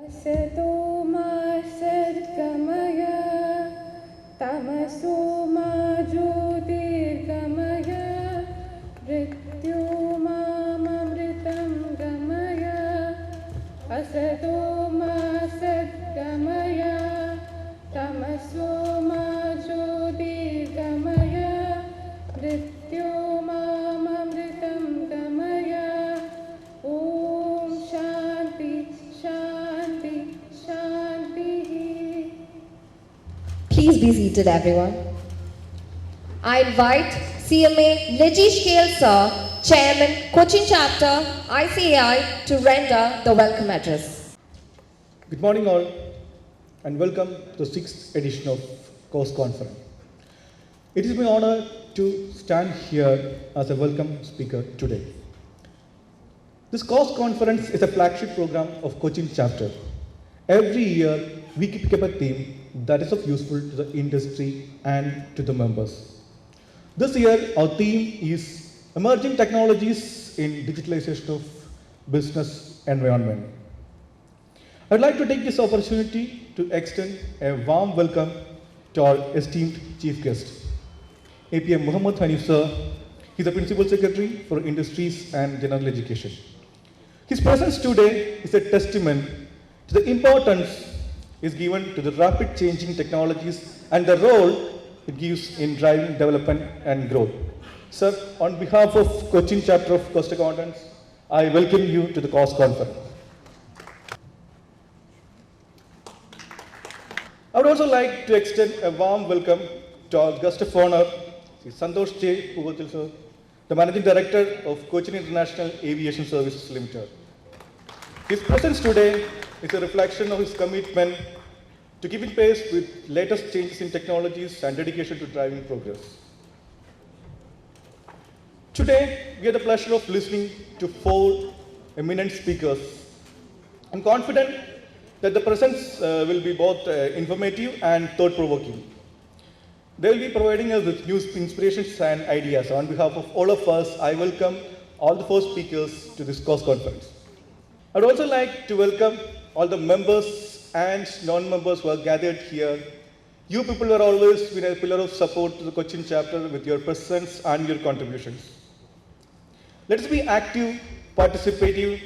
Asado ma sadgamaya, tamaso ma jyotirgamaya, mrityu ma amritam gamaya. Asado ma sadgamaya, tamaso ma jyotirgamaya, mrityu ma amritam gamaya. Om Shanti Shanti Shanti. Please be seated, everyone. I invite CMA Lejish Kale Sir, Chairman, Cochin Chapter, ICAI, to render the welcome address. Good morning all and welcome to the 6th edition of COAS Conference. It is my honor to stand here as a welcome speaker today. This COAS Conference is a flagship program of Cochin Chapter. Every year we pick up a theme that is of useful to the industry and to the members. This year our theme is Emerging Technologies in Digitalization of Business Environment. I would like to take this opportunity to extend a warm welcome to our esteemed chief guest, APM Muhammad Hanif sir. He is the Principal Secretary for Industries and General Education. His presence today is a testament to the importance is given to the rapid changing technologies and the role it gives in driving development and growth. Sir, on behalf of Cochin Chapter of Coast Accountants, I welcome you to the COAS Conference. I would also like to extend a warm welcome to our guest of honor, Santosh J. Pugatil sir, the Managing Director of Cochin International Aviation Services Limited. His presence today is a reflection of his commitment to keeping pace with latest changes in technologies and dedication to driving progress. Today, we have the pleasure of listening to 4 eminent speakers. I'm confident that the presence will be both informative and thought-provoking. They will be providing us with new inspirations and ideas. On behalf of all of us, I welcome all the 4 speakers to this COAS Conference. I'd also like to welcome all the members and non-members who are gathered here. You people have always been a pillar of support to the Cochin chapter with your presence and your contributions. Let us be active, participative,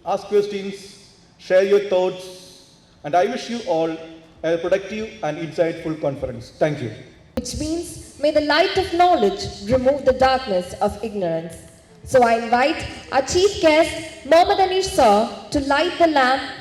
ask questions, share your thoughts, and I wish you all a productive and insightful conference. Thank you. Which means, may the light of knowledge remove the darkness of ignorance. So I invite our chief guest, Mohammad Anish Sir, to light the lamp.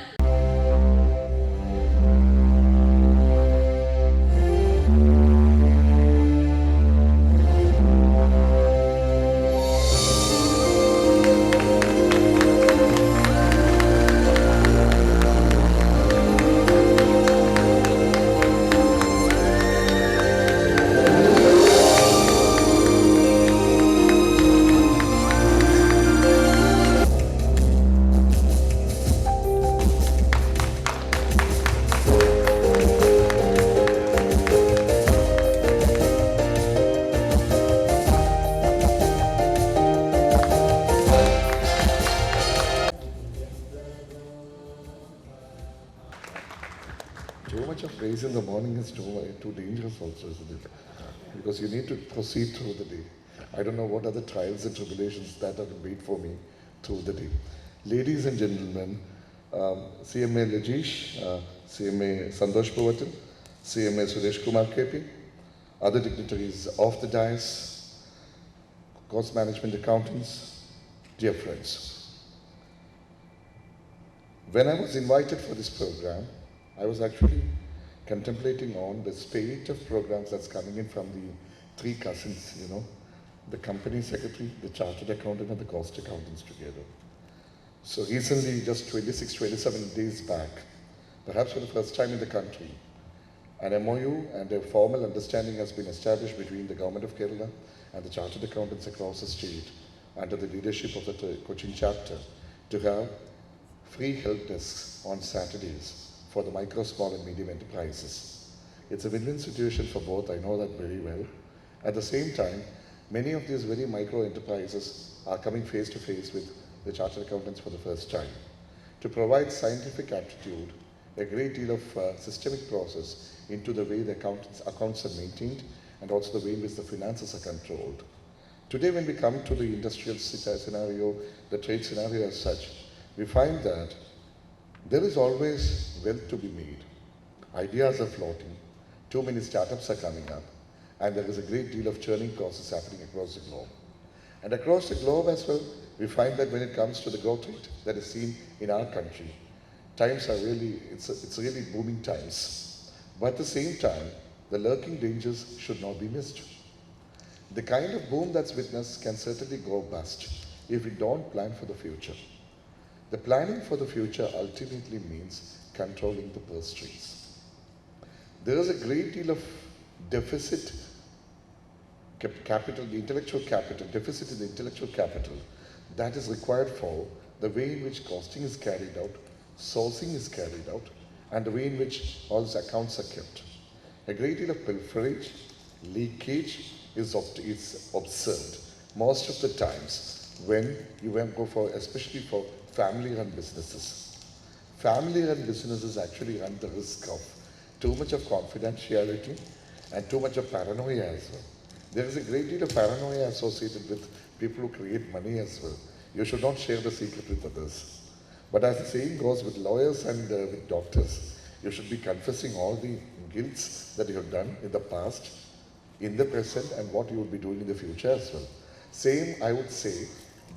Too much of praise in the morning is too dangerous also, isn't it? Because you need to proceed through the day. I don't know what are the trials and tribulations that are to wait for me through the day. Ladies and gentlemen, CMA Lejish, CMA Santosh Pugatil, CMA Suresh Kumar KP, other dignitaries of the dais, course management accountants, dear friends. When I was invited for this program, I was actually contemplating on the spate of programs that's coming in from the 3 cousins, you know, the company secretary, the chartered accountant, and the cost accountants together. So recently, just 26, 27 days back, perhaps for the first time in the country, an MOU and a formal understanding has been established between the government of Kerala and the chartered accountants across the state under the leadership of the Cochin chapter to have free help desks on Saturdays for the micro, small and medium enterprises. It's a win-win situation for both, I know that very well. At the same time, many of these very micro enterprises are coming face to face with the chartered accountants for the first time. to provide scientific aptitude, a great deal of systemic process into the way the accounts are maintained and also the way in which the finances are controlled. Today when we come to the industrial scenario, the trade scenario as such, we find that there is always wealth to be made. Ideas are floating, too many startups are coming up, and there is a great deal of churning process happening across the globe. And across the globe as well, we find that when it comes to the growth rate that is seen in our country, times are really, it's really booming times. But at the same time, the lurking dangers should not be missed. The kind of boom that's witnessed can certainly go bust if we don't plan for the future. The planning for the future ultimately means controlling the purse strings. There is a great deal of deficit capital, the intellectual capital, deficit in the intellectual capital that is required for the way in which costing is carried out, sourcing is carried out, and the way in which all these accounts are kept. A great deal of pilferage, leakage is observed most of the times when you go for, especially for family-run businesses. Family-run businesses actually run the risk of too much of confidentiality and too much of paranoia as well. There is a great deal of paranoia associated with people who create money as well. You should not share the secret with others. But as the saying goes, with lawyers and with doctors, you should be confessing all the guilts that you have done in the past, in the present, and what you will be doing in the future as well. Same, I would say,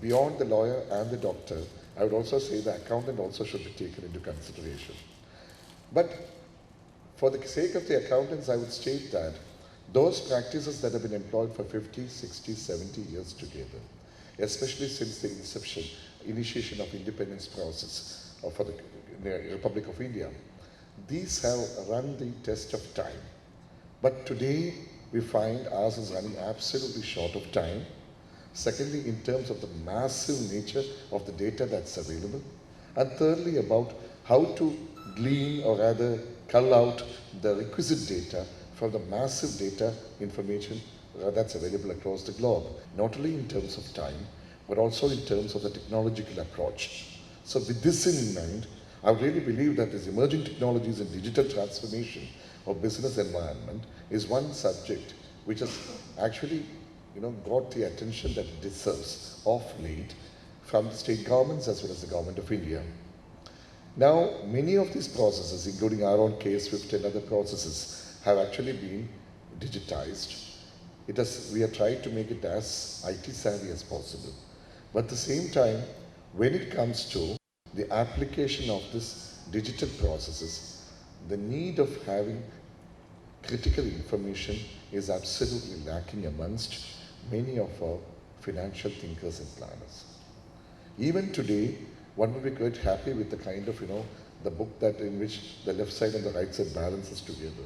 beyond the lawyer and the doctor, I would also say the accountant also should be taken into consideration. But for the sake of the accountants, I would state that those practices that have been employed for 50, 60, 70 years together, especially since the initiation of independence process for the Republic of India, these have run the test of time. But today, we find ours is running absolutely short of time. Secondly, in terms of the massive nature of the data that's available. And thirdly, about how to glean or rather cull out the requisite data from the massive data information that's available across the globe, not only in terms of time, but also in terms of the technological approach. So with this in mind, I really believe that these emerging technologies and digital transformation of business environment is one subject which has actually got the attention that it deserves of late from the state governments as well as the government of India. Now, many of these processes, including our own case, 50 and other processes, have actually been digitized. We have tried to make it as IT savvy as possible. But at the same time, when it comes to the application of this digital processes, the need of having critical information is absolutely lacking amongst many of our financial thinkers and planners. Even today, one would be quite happy with the kind of, the book that in which the left side and the right side balances together.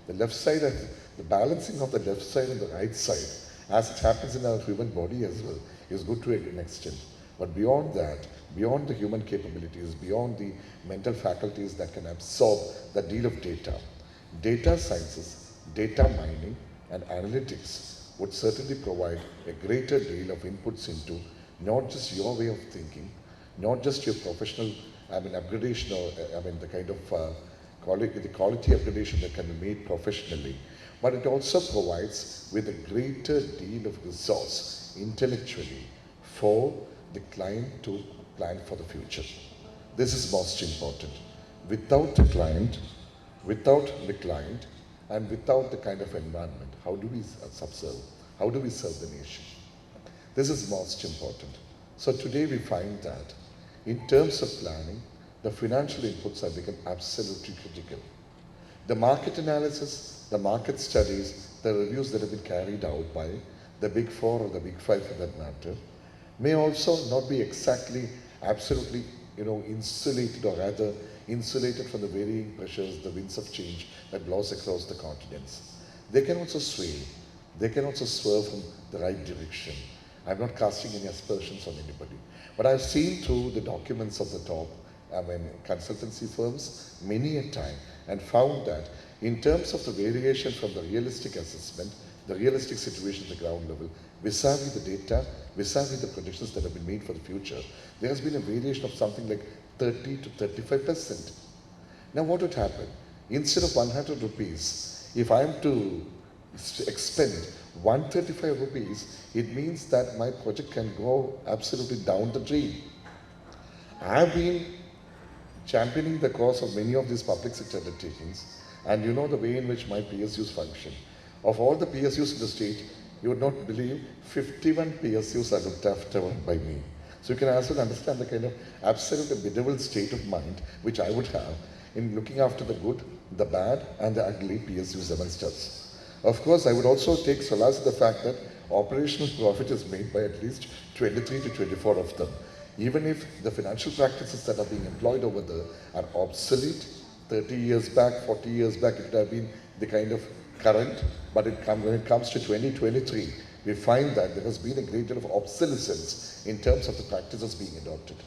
The left side, the balancing of the left side and the right side, as it happens in our human body as well, is good to an extent. But beyond that, beyond the human capabilities, beyond the mental faculties that can absorb the deal of data, data sciences, data mining, and analytics would certainly provide a greater deal of inputs into not just your way of thinking, not just your professional, upgradation or, the kind of the quality upgradation that can be made professionally, but it also provides with a greater deal of resource intellectually for the client to plan for the future. This is most important. Without the client, and without the kind of environment, how do we subserve? How do we serve the nation? This is most important. So today we find that in terms of planning, the financial inputs have become absolutely critical. The market analysis, the market studies, the reviews that have been carried out by the Big Four or the Big Five for that matter, may also not be exactly, absolutely, insulated or rather insulated from the varying pressures, the winds of change that blows across the continents. They can also sway. They can also swerve from the right direction. I'm not casting any aspersions on anybody. But I've seen through the documents of the top, consultancy firms many a time and found that in terms of the variation from the realistic assessment, the realistic situation at the ground level, vis-a-vis the data, vis-a-vis the predictions that have been made for the future, there has been a variation of something like 30 to 35%. Now what would happen? Instead of 100 rupees, if I am to expend 135 rupees, it means that my project can go absolutely down the drain. I have been championing the cause of many of these public sector undertakings, and you know the way in which my PSUs function. Of all the PSUs in the state, you would not believe 51 PSUs are looked after by me. So you can also understand the kind of absolute bedeviled state of mind which I would have in looking after the good, the bad, and the ugly PSUs amongst us. Of course, I would also take solace in the fact that operational profit is made by at least 23 to 24 of them. Even if the financial practices that are being employed over there are obsolete, 30 years back, 40 years back, it would have been the kind of current, but when it comes to 2023, we find that there has been a great deal of obsolescence in terms of the practices being adopted.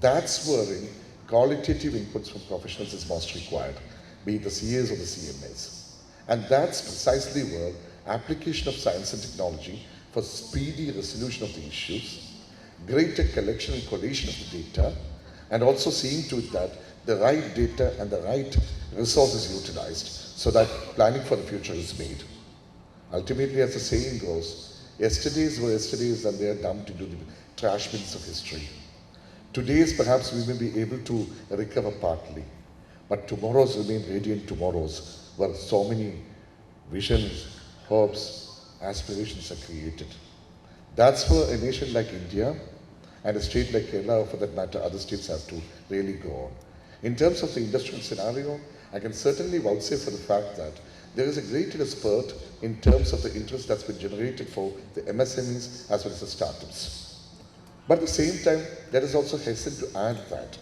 That's wherein qualitative inputs from professionals is most required, be it the CAs or the CMAs. And that's precisely where application of science and technology for speedy resolution of the issues, greater collection and collation of the data, and also seeing to it that the right data and the right resources utilized so that planning for the future is made. Ultimately, as the saying goes, yesterdays were yesterdays and they are dumped into the trash bins of history. Today's perhaps we may be able to recover partly, but tomorrow's remain radiant tomorrows where so many visions, hopes, aspirations are created. That's where a nation like India and a state like Kerala, or for that matter, other states have to really go on. In terms of the industrial scenario, I can certainly vouchsafe for the fact that there is a great deal of spurt in terms of the interest that's been generated for the MSMEs as well as the startups. But at the same time, let us also hasten to add that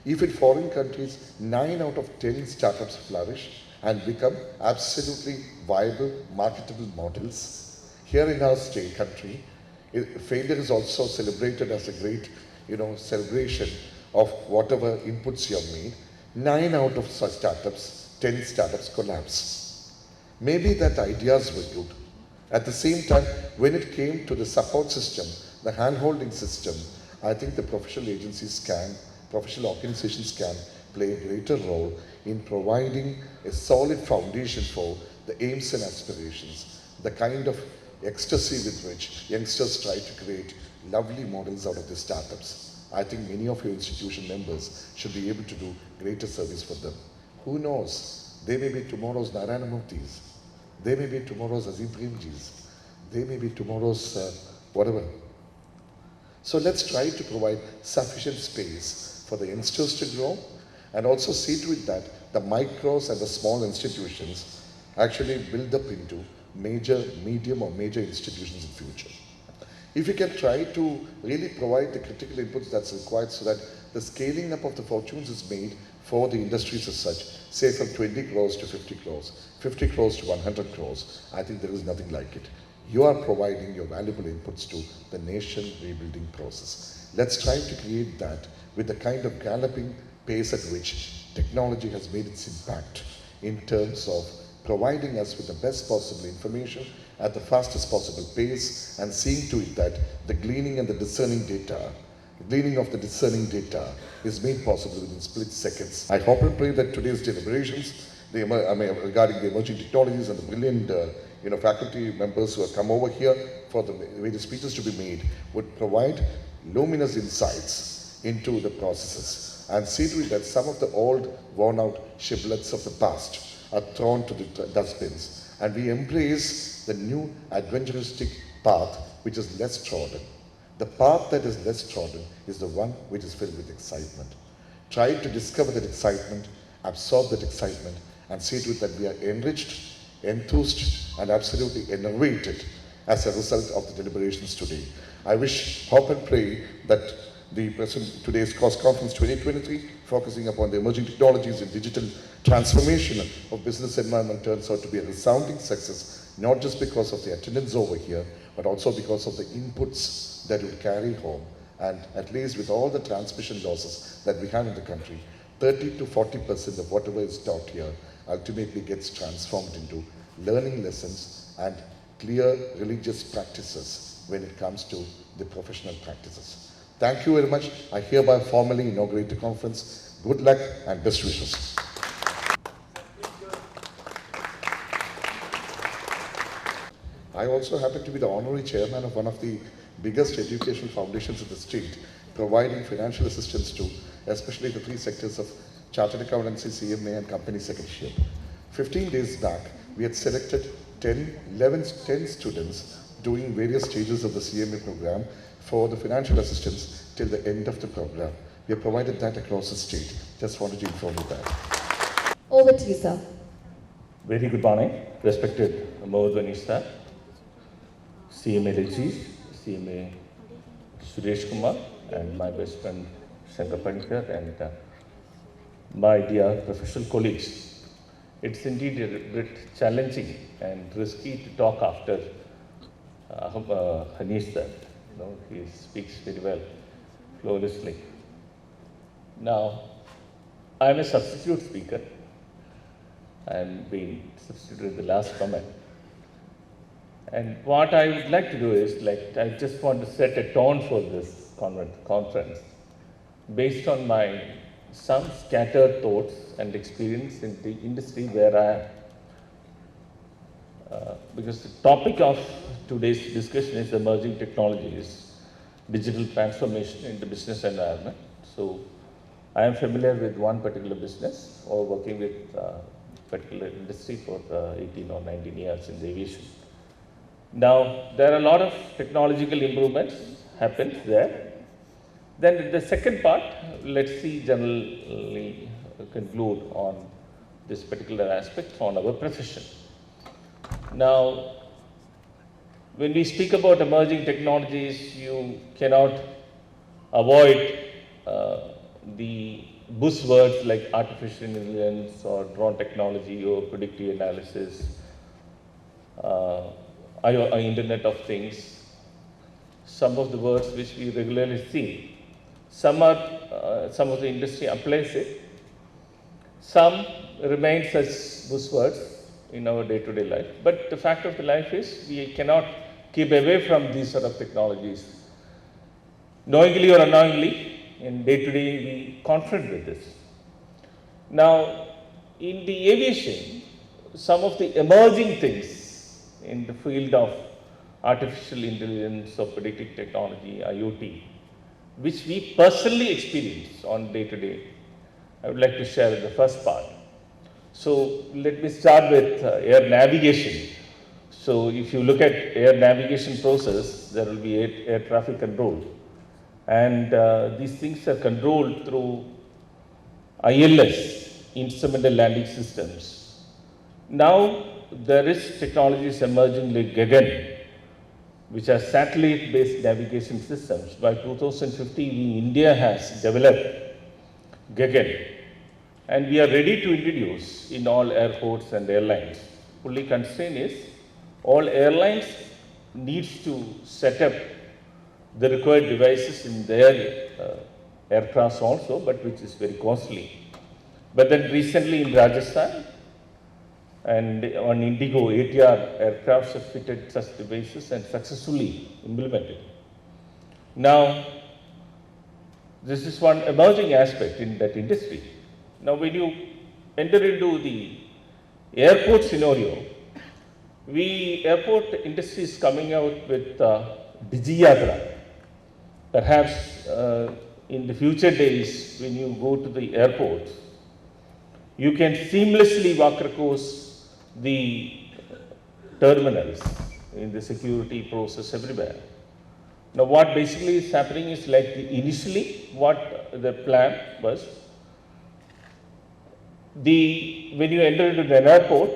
if in foreign countries, 9 out of 10 startups flourish and become absolutely viable, marketable models, here in our state country, failure is also celebrated as a great, celebration of whatever inputs you have made. 9 out of such startups, 10 startups collapse. Maybe that ideas were good. At the same time, when it came to the support system, the hand-holding system, I think the professional organizations can play a greater role in providing a solid foundation for the aims and aspirations, the kind of ecstasy with which youngsters try to create lovely models out of the startups. I think many of your institution members should be able to do greater service for them. Who knows? They may be tomorrow's Narayana Murthy's. They may be tomorrow's Azim Premji's. They may be tomorrow's whatever. So let's try to provide sufficient space for the youngsters to grow and also see to it that the micros and the small institutions actually build up into major, medium or major institutions in future. If we can try to really provide the critical inputs that's required so that the scaling up of the fortunes is made for the industries as such, say from 20 crores to 50 crores, 50 crores to 100 crores, I think there is nothing like it. You are providing your valuable inputs to the nation rebuilding process. Let's try to create that with the kind of galloping pace at which technology has made its impact in terms of providing us with the best possible information at the fastest possible pace and seeing to it that the gleaning and the discerning data, gleaning of the discerning data is made possible within split seconds. I hope and pray that today's deliberations regarding the emerging technologies and the brilliant faculty members who have come over here for the various speeches to be made would provide luminous insights into the processes and see to it that some of the old worn out shibboleths of the past are thrown to the dustbins and we embrace the new adventuristic path which is less trodden. The path that is less trodden is the one which is filled with excitement. Try to discover that excitement, absorb that excitement, and see to it that we are enriched, enthused, and absolutely enervated as a result of the deliberations today. I wish, hope and pray that today's course conference 2023, focusing upon the emerging technologies in digital transformation of business environment, turns out to be a resounding success, not just because of the attendance over here, but also because of the inputs that will carry home. And at least with all the transmission losses that we have in the country, 30 to 40% of whatever is taught here ultimately gets transformed into learning lessons and clear religious practices when it comes to the professional practices. Thank you very much. I hereby formally inaugurate the conference. Good luck and best wishes. I also happen to be the honorary chairman of one of the biggest educational foundations in the state, providing financial assistance to especially the three sectors of Chartered Accountancy, CMA and Company Secretariat. 15 days back, we had selected 10 students doing various stages of the CMA program for the financial assistance till the end of the program. We have provided that across the state. Just wanted to inform you that. Over to you, sir. Very good morning, respected Mohd sir, CMA Rajesh, CMA Suresh Kumar, and my best friend Shankar Panikar, and my dear professional colleagues. It's indeed a bit challenging and risky to talk after Hanish sir. He speaks very well, flawlessly. Now, I'm a substitute speaker. I'm being substituted the last comment. And what I would like to do is, I just want to set a tone for this conference based on my some scattered thoughts and experience in the industry where I am. Because the topic of today's discussion is emerging technologies, digital transformation in the business environment. So I am familiar with one particular business or working with particular industry for 18 or 19 years in the aviation. Now, there are a lot of technological improvements happened there. Then in the second part, let's see generally conclude on this particular aspect on our profession. Now, when we speak about emerging technologies, you cannot avoid the buzzwords like artificial intelligence or drone technology or predictive analysis, Internet of Things, some of the words which we regularly see. Some of the industry applies it. Some remain such buzzwords in our day-to-day life. But the fact of the life is we cannot keep away from these sort of technologies. Knowingly or unknowingly, in day-to-day we confront with this. Now, in the aviation, some of the emerging things in the field of artificial intelligence or predictive technology, IoT, which we personally experience on day-to-day, I would like to share in the first part. So let me start with air navigation. So if you look at air navigation process, there will be air traffic control. And these things are controlled through ILS, instrumental landing systems. Now there is technologies emerging like Gaggan, which are satellite-based navigation systems. By 2050, India has developed Gaggan, and we are ready to introduce in all airports and airlines. Only constraint is all airlines needs to set up the required devices in their aircrafts also, but which is very costly. But then recently in Rajasthan and on Indigo, ATR aircrafts have fitted such devices and successfully implemented. Now, this is one emerging aspect in that industry. Now, when you enter into the airport scenario, airport industry is coming out with Digiyatra. Perhaps in the future days, when you go to the airport, you can seamlessly walk across the terminals in the security process everywhere. Now, what basically is happening is like initially what the plan was, when you enter into an airport,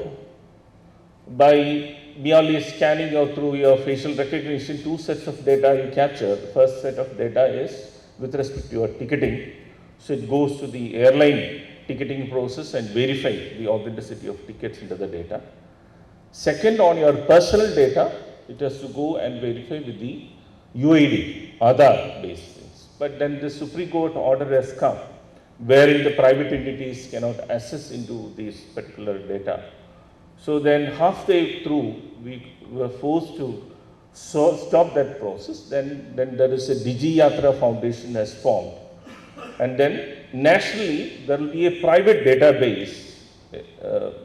by merely scanning or through your facial recognition, two sets of data you capture. The first set of data is with respect to your ticketing. So it goes to the airline ticketing process and verify the authenticity of tickets into the data. Second, on your personal data, it has to go and verify with the UID, Aadhaar based things. But then the Supreme Court order has come, wherein the private entities cannot access into these particular data. So then halfway through, we were forced to stop that process, then there is a Digi Yatra Foundation has formed. And then nationally, there will be a private database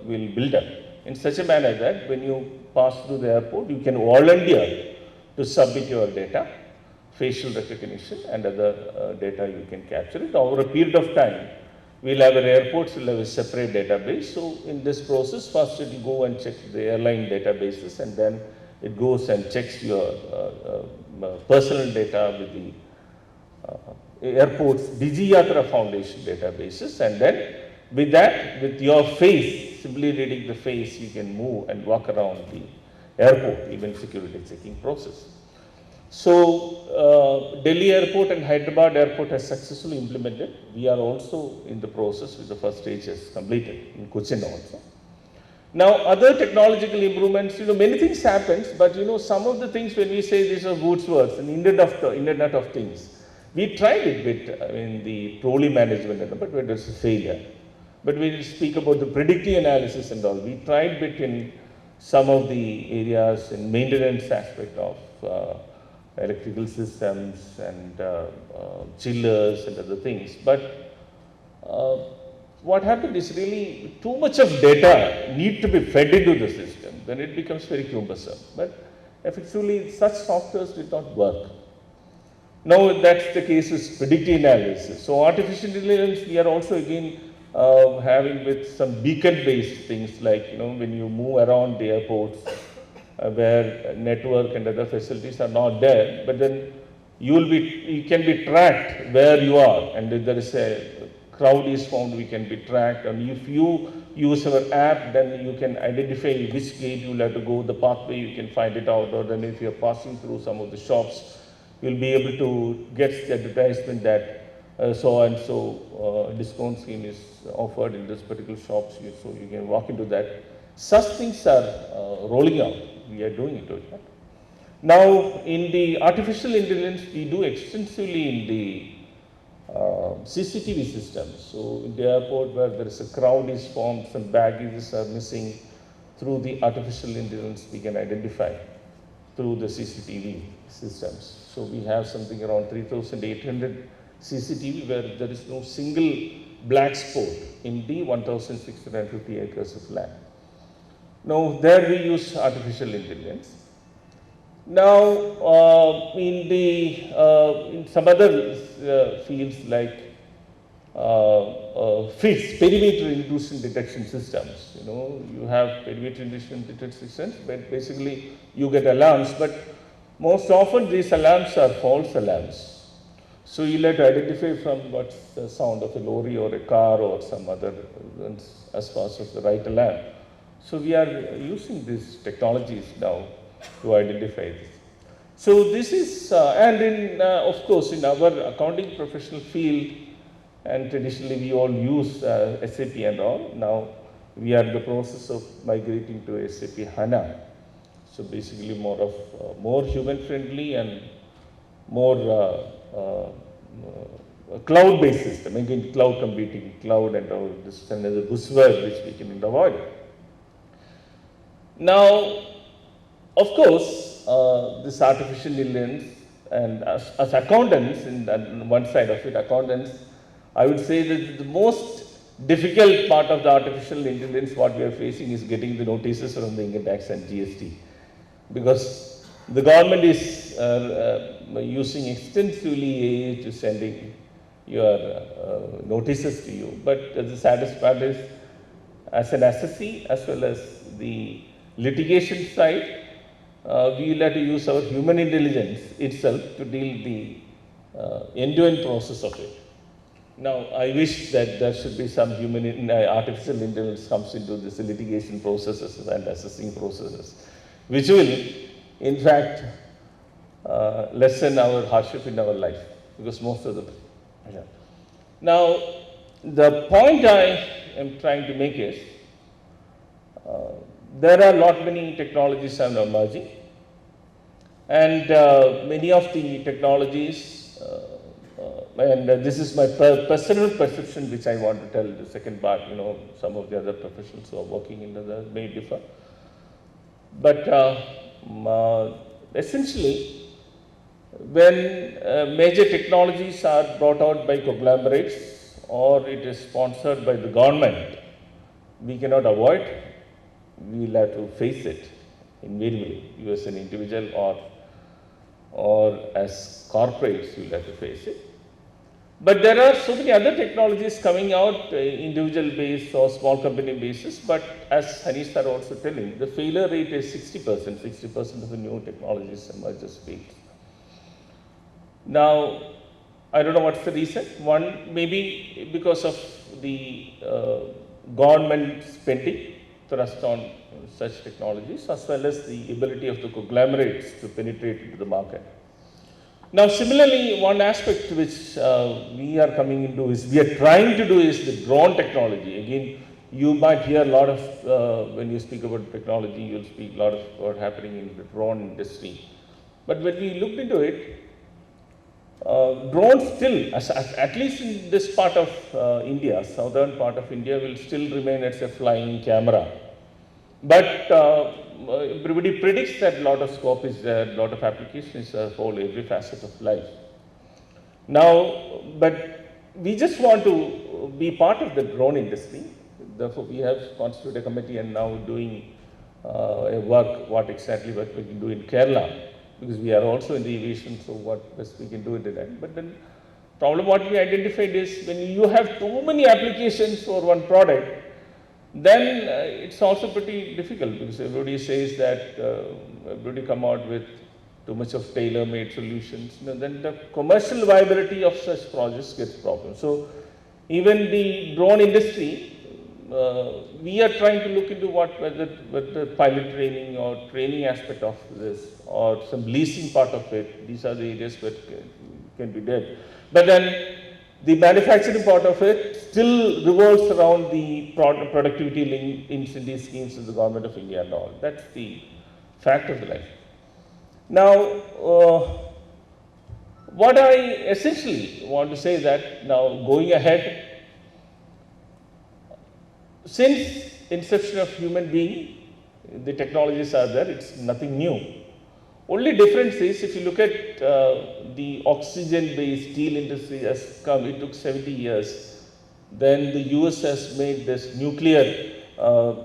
will build up in such a manner that when you pass through the airport, you can volunteer to submit your data, facial recognition and other data you can capture it. Over a period of time, we'll have our airports will have a separate database. So in this process, first it will go and check the airline databases, and then it goes and checks your personal data with the airport's Digi Yatra Foundation databases, and then with that, with your face, simply reading the face, you can move and walk around the airport, even security checking process. So Delhi Airport and Hyderabad Airport has successfully implemented. We are also in the process with the first stages completed in Cochin also. Now, other technological improvements, many things happens, but some of the things when we say these are goods words and Internet of Things, we tried it with the trolley management, but it was a failure. But we speak about the predictive analysis and all. We tried bit in some of the areas in maintenance aspect of electrical systems and chillers and other things. But what happened is really too much of data need to be fed into the system. Then it becomes very cumbersome. But effectively, such softwares did not work. Now that's the case with predictive analysis. So artificial intelligence, we are also again having with some beacon-based things like, when you move around the airports where network and other facilities are not there, but then you can be tracked where you are, and if there is a crowd is found, we can be tracked, and if you use our app, then you can identify which gate you will have to go, the pathway you can find it out, or then if you are passing through some of the shops, you'll be able to get the advertisement that so and so discount scheme is offered in this particular shop, so you can walk into that. Such things are rolling out. We are doing it. Now, in the artificial intelligence, we do extensively in the CCTV systems. So, in the airport where there is a crowd is formed, some baggages are missing, through the artificial intelligence we can identify through the CCTV systems. So, we have something around 3,800 CCTV where there is no single black spot in the 1,650 acres of land. Now, there we use artificial intelligence. Now, in some other fields like FITS, perimeter intrusion detection systems, you have perimeter intrusion detection systems, but basically you get alarms, but most often these alarms are false alarms. So you'll have to identify from what's the sound of a lorry or a car or some other as far as the right alarm. So we are using these technologies now to identify this. So this is, and in, of course, in our accounting professional field, and traditionally we all use SAP and all. Now we are in the process of migrating to SAP HANA. So basically more human friendly and more cloud-based system. Again, cloud computing, cloud and all this is another buzzword which we can avoid. Now, of course, this artificial intelligence, and as accountants, in one side of it, accountants, I would say that the most difficult part of the artificial intelligence what we are facing is getting the notices from the income tax and GST, because the government is using extensively AI to sending your notices to you. But the saddest part is, as an assessee as well as the litigation side, we will have to use our human intelligence itself to deal the end-to-end process of it. Now, I wish that there should be some artificial intelligence comes into this litigation processes and assessing processes, which will, in fact, lessen our hardship in our life, because most of the. Now, the point I am trying to make is, there are many technologies are emerging, and many of the technologies, and this is my personal perception which I want to tell the second part, some of the other professionals who are working in other may differ. But essentially, when major technologies are brought out by conglomerates or it is sponsored by the government, we cannot avoid, we will have to face it invariably, you as an individual or as corporates, you will have to face it. But there are so many other technologies coming out, individual based or small company basis, but as Hanish sir also telling, the failure rate is 60%, 60% of the new technologies emerge as failed. Now, I don't know what's the reason. One, maybe because of the government spending thrust on such technologies, as well as the ability of the conglomerates to penetrate into the market. Now, similarly, one aspect which we are coming into is, we are trying to do is the drone technology. Again, you might hear a lot of, when you speak about technology, you'll speak a lot of what happening in the drone industry. But when we looked into it, drones still, at least in this part of India, southern part of India, will still remain as a flying camera. But everybody predicts that a lot of scope is there, a lot of applications are for every facet of life. Now, but we just want to be part of the drone industry. Therefore, we have constituted a committee and now doing a work, what exactly what we can do in Kerala, because we are also in the aviation, so what best we can do in that. But then problem what we identified is, when you have too many applications for one product, then it's also pretty difficult, because everybody says that everybody come out with too much of tailor-made solutions. Then the commercial viability of such projects gets problems. So even the drone industry, we are trying to look into whether the pilot training or training aspect of this, or some leasing part of it. These are the areas that can be done. But then the manufacturing part of it still revolves around the productivity link incentive schemes of the government of India and all. That's the fact of the life. Now, what I essentially want to say that now going ahead, since inception of human being, the technologies are there, it's nothing new. Only difference is, if you look at the oxygen-based steel industry has come, it took 70 years. Then the US has made this nuclear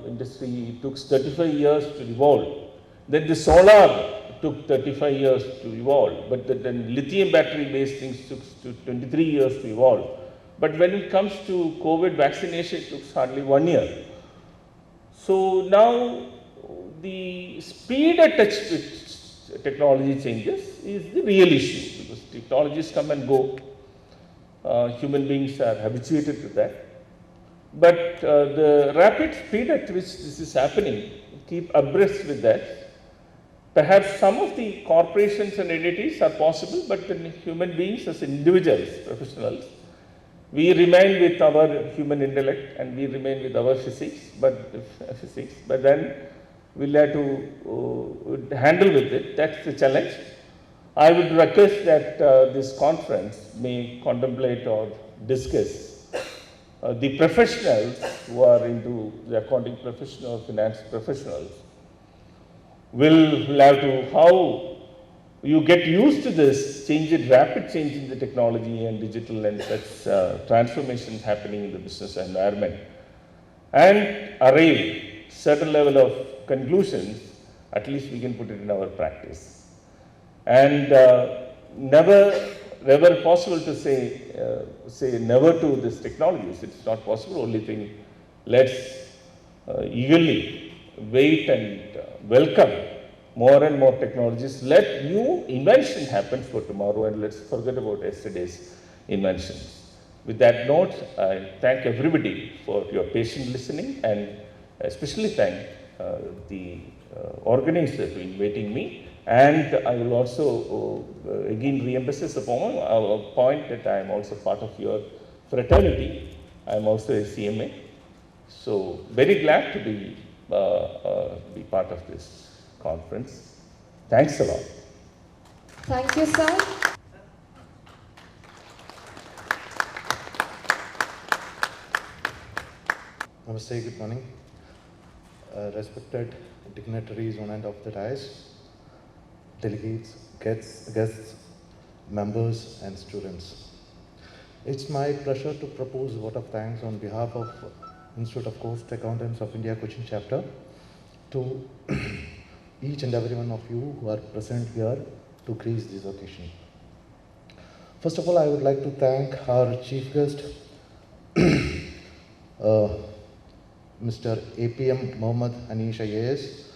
industry, it took 35 years to evolve. Then the solar took 35 years to evolve, but then lithium battery-based things took 23 years to evolve. But when it comes to COVID vaccination, it took hardly 1 year. So now the speed at which technology changes is the real issue, because technologies come and go. Human beings are habituated to that. But the rapid speed at which this is happening, keep abreast with that. Perhaps some of the corporations and entities are possible, but then human beings as individuals, professionals, we remain with our human intellect and we remain with our physics, but then we'll have to handle with it. That's the challenge. I would request that this conference may contemplate or discuss the professionals who are into the accounting professional, finance professionals, will have to, how you get used to this rapid change in the technology and digital and such transformations happening in the business environment, and arrive certain level of conclusions, at least we can put it in our practice. And never possible to say never to these technologies. It's not possible. Only thing, let's eagerly wait and welcome more and more technologies. Let new invention happen for tomorrow, and let's forget about yesterday's inventions. With that note, I thank everybody for your patient listening, and especially thank the organizer for inviting me. And I will also again re-emphasize upon our point that I am also part of your fraternity. I am also a CMA. So very glad to be part of this conference. Thanks a lot. Thank you, sir. Namaste, good morning. Respected dignitaries on and off the dais, delegates, guests, members, and students. It's my pleasure to propose a vote of thanks on behalf of Institute of Coast Accountants of India Cochin chapter to each and every one of you who are present here to grace this occasion. First of all, I would like to thank our chief guest, Mr. APM Mohammad Anish IAS,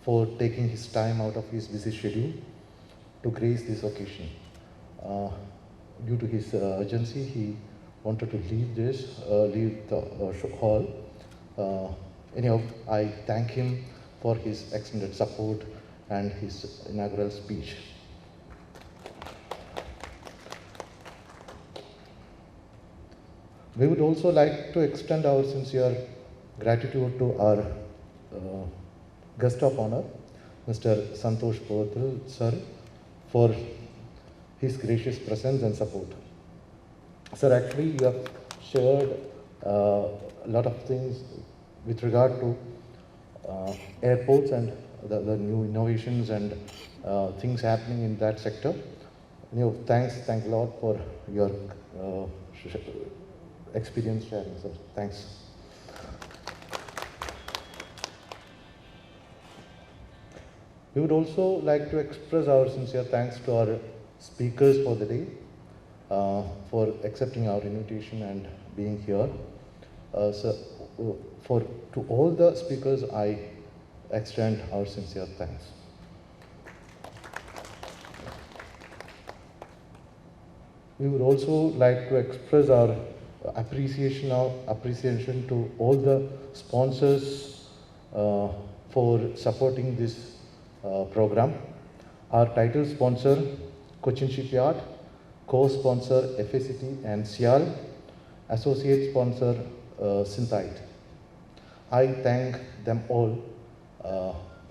for taking his time out of his busy schedule to grace this occasion. Due to his urgency, he wanted to leave the hall. Anyhow, I thank him for his extended support and his inaugural speech. We would also like to extend our sincere gratitude to our guest of honor, Mr. Santosh Povatal, sir, for his gracious presence and support. Sir, actually, you have shared a lot of things with regard to airports and the new innovations and things happening in that sector. Thanks a lot for your experience sharing, sir. Thanks. We would also like to express our sincere thanks to our speakers for the day, for accepting our invitation and being here. To all the speakers, I extend our sincere thanks. We would also like to express our appreciation to all the sponsors for supporting this program. Our title sponsor, Cochin Shipyard, co-sponsor FACT and SIAL, associate sponsor Synthite. I thank them all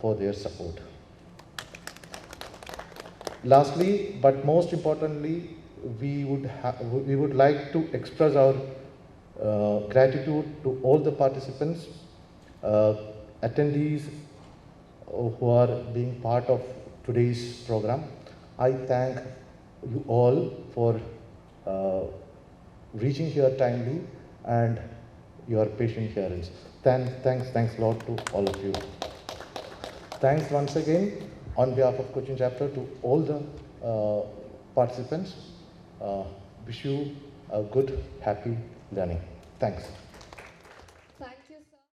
for their support. Lastly, but most importantly, we would like to express our gratitude to all the participants, attendees who are being part of today's program. I thank you all for reaching here timely and your patient hearings. Thanks a lot to all of you. Thanks once again on behalf of Cochin chapter to all the participants. Wish you a good, happy learning. Thanks.